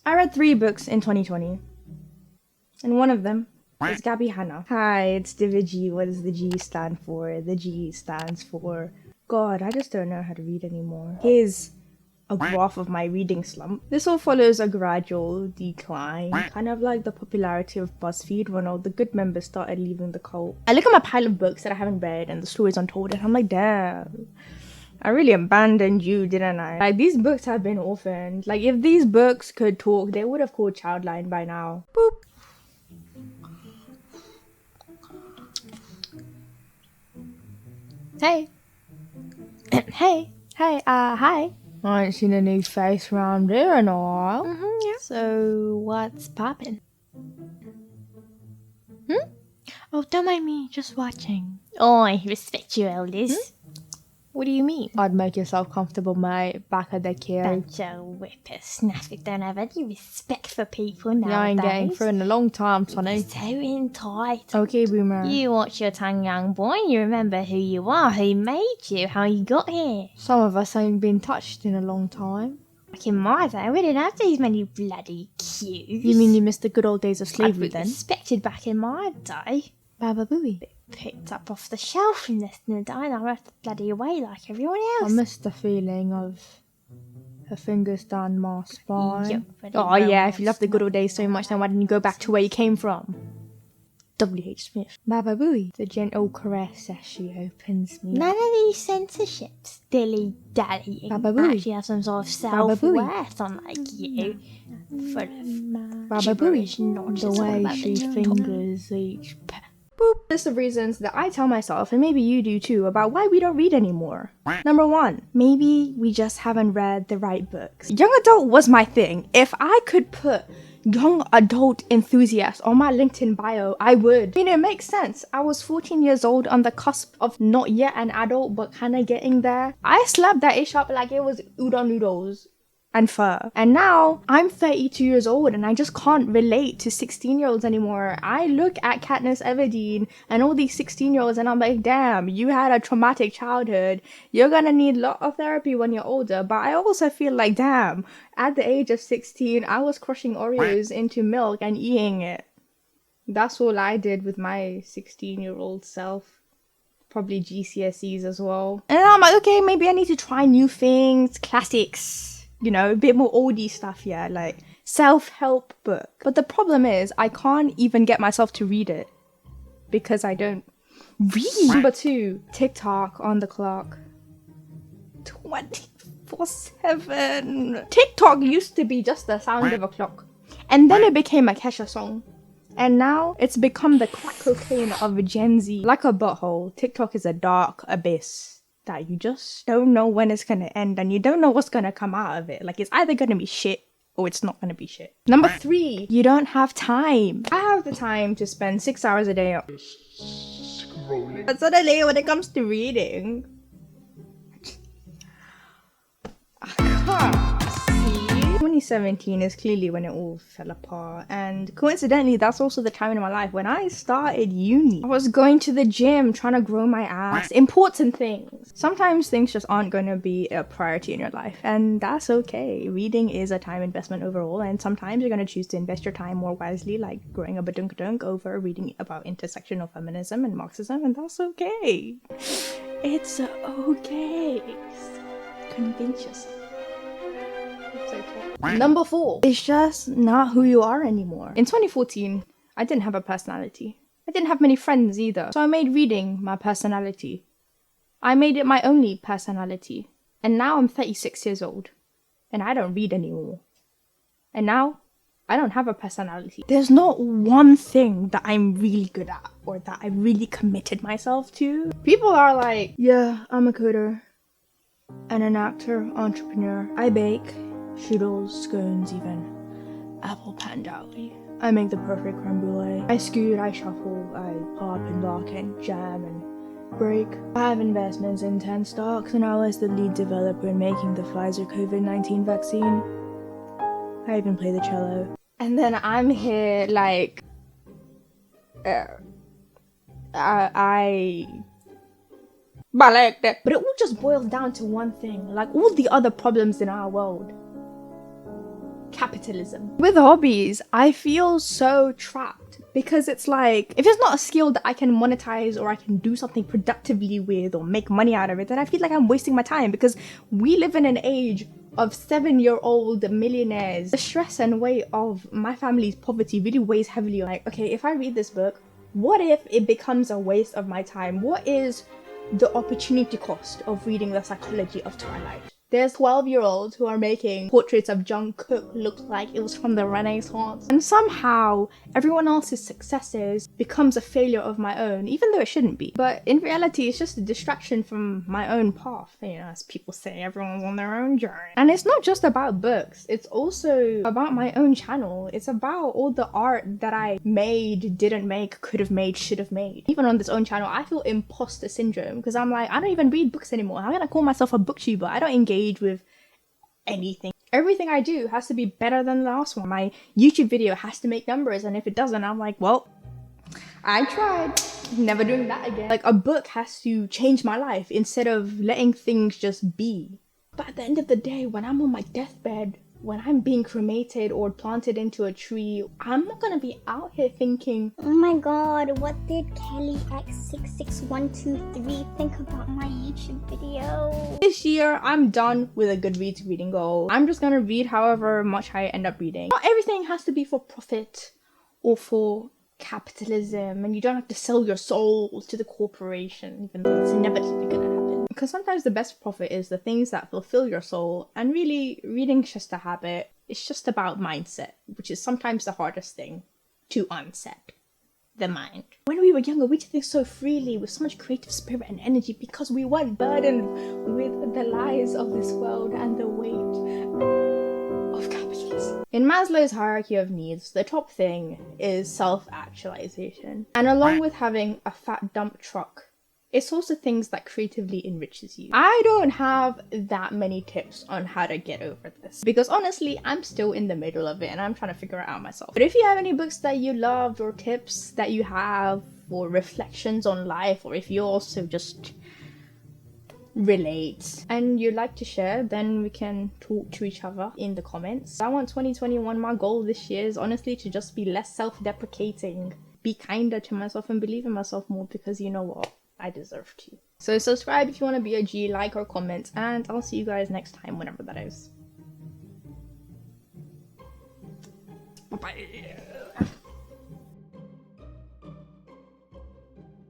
I read 3 books in 2020, and one of them is Gabby Hanna. Hi, it's itsdivyagrg. What does the G stand for? The G stands for... God, I just don't know how to read anymore. Here's a graph of my reading slump. This all follows a gradual decline, kind of like the popularity of BuzzFeed when all the good members started leaving the cult. I look at my pile of books that I haven't read and the stories untold, and I'm like, damn, I really abandoned you, didn't I? Like, these books have been orphaned. Like, if these books could talk, they would have called Childline by now. Boop. Hey. Hey. Hey, hi. I ain't seen a new face around here in a while. Yeah. So, what's poppin'? Oh, don't mind me, just watching. Oh, I respect you, elders. What do you mean? I'd make yourself comfortable, mate. Back of the queue. Bunch of whippersnappers don't have any respect for people nowadays. Yeah, I ain't getting through in a long time, Sonny. So entitled. Okay, boomer. You watch your tongue, young boy. You remember who you are, who made you, how you got here. Some of us ain't been touched in a long time. Back in my day, we didn't have these many bloody queues. You mean you missed the good old days of slavery I'd be then? respected back in my day. Baba Booey. Picked up off the shelf in the diner, I left bloody away like everyone else. I miss the feeling of her fingers down my spine. Yep, Oh yeah, if you love the good old days so much, then why didn't you go back to where you came from? W.H. Smith. Baba Booey. The gentle caress as she opens me. None of these censorships, dilly-dallying, Baba Booey. actually have some sort of Baba Booey. self-worth, unlike you. Full of Baba gibberish Booey. nonsense The all way about she the fingers each boop. List of reasons that I tell myself, and maybe you do too, about why we don't read anymore. Number 1, maybe we just haven't read the right books. Young adult was my thing. If I could put young adult enthusiast on my LinkedIn bio, I would. I mean, it makes sense. I was 14 years old on the cusp of not yet an adult, but kind of getting there. I slapped that ish up like it was udon noodles and pho. And now I'm 32 years old and I just can't relate to 16-year-olds anymore. I look at Katniss Everdeen and all these 16-year-olds and I'm like, damn, you had a traumatic childhood. You're gonna need a lot of therapy when you're older. But I also feel like, damn, at the age of 16, I was crushing Oreos into milk and eating it. That's all I did with my 16-year-old self. Probably GCSEs as well. And I'm like, okay, maybe I need to try new things, classics. You know, a bit more oldie stuff, yeah, like self-help book. But the problem is, I can't even get myself to read it because I don't read. Number 2, TikTok on the clock. 24/7. TikTok used to be just the sound of a clock. And then it became a Kesha song. And now it's become the crack cocaine of Gen Z. Like a butthole, TikTok is a dark abyss that you just don't know when it's gonna end and you don't know what's gonna come out of it. Like, it's either gonna be shit or it's not gonna be shit. Number 3, you don't have time. I have the time to spend 6 hours a day on scrolling. But suddenly when it comes to reading, I can't see. 2017 is clearly when it all fell apart, and coincidentally that's also the time in my life when I started uni. I was going to the gym, trying to grow my ass, important things. Sometimes things just aren't going to be a priority in your life, and that's okay. Reading is a time investment overall, and sometimes you're going to choose to invest your time more wisely, like growing a badunk-dunk over reading about intersectional feminism and Marxism, and that's okay. It's okay. Convince yourself. It's okay. Number 4, it's just not who you are anymore. In 2014, I didn't have a personality. I didn't have many friends either. So I made reading my personality. I made it my only personality. And now I'm 36 years old. And I don't read anymore. And now, I don't have a personality. There's not one thing that I'm really good at or that I really committed myself to. People are like, yeah, I'm a coder. And an actor, entrepreneur. I bake. Strudels, scones, even apple pandali. I make the perfect creme brulee. I scoot, I shuffle, I pop and lock and jam and break. I have investments in 10 stocks and I was the lead developer in making the Pfizer COVID-19 vaccine. I even play the cello. And then I'm here like... But it all just boils down to one thing. Like all the other problems in our world capitalism. With hobbies, I feel so trapped because it's like, if it's not a skill that I can monetize or I can do something productively with or make money out of it, then I feel like I'm wasting my time, because we live in an age of 7-year-old millionaires. The stress and weight of my family's poverty really weighs heavily on, like, okay, if I read this book, what if it becomes a waste of my time? What is the opportunity cost of reading The Psychology of Twilight? There's 12-year-olds who are making portraits of Jungkook look like it was from the Renaissance. And somehow, everyone else's successes becomes a failure of my own, even though it shouldn't be. But in reality, it's just a distraction from my own path. You know, as people say, everyone's on their own journey. And it's not just about books. It's also about my own channel. It's about all the art that I made, didn't make, could have made, should have made. Even on this own channel, I feel imposter syndrome, because I'm like, I don't even read books anymore. How can I call myself a booktuber? I don't engage with anything. Everything I do has to be better than the last one. My YouTube video has to make numbers, and if it doesn't, I'm like, well, I tried. Never doing that again. Like, a book has to change my life instead of letting things just be. But at the end of the day, when I'm on my deathbed, when I'm being cremated or planted into a tree, I'm not gonna be out here thinking, oh my god, what did Kelly X66123 think about my YouTube video? This year, I'm done with a Goodreads reading goal. I'm just gonna read however much I end up reading. Not everything has to be for profit or for capitalism, and you don't have to sell your soul to the corporation, even though it's inevitably gonna happen. Because sometimes the best profit is the things that fulfill your soul, and really, reading's just a habit. It's just about mindset, which is sometimes the hardest thing to unset. The mind. When we were younger, we did things so freely, with so much creative spirit and energy, because we weren't burdened with the lies of this world and the weight of capitalism. In Maslow's hierarchy of needs, the top thing is self-actualization. And along with having a fat dump truck, it's also things that creatively enriches you. I don't have that many tips on how to get over this, because honestly, I'm still in the middle of it and I'm trying to figure it out myself. But if you have any books that you loved, or tips that you have, or reflections on life, or if you also just relate and you'd like to share, then we can talk to each other in the comments. I want 2021, my goal this year is honestly to just be less self-deprecating, be kinder to myself, and believe in myself more, because you know what? I deserve to. So subscribe if you want to be a G, like or comment, and I'll see you guys next time, whenever that is. Bye-bye.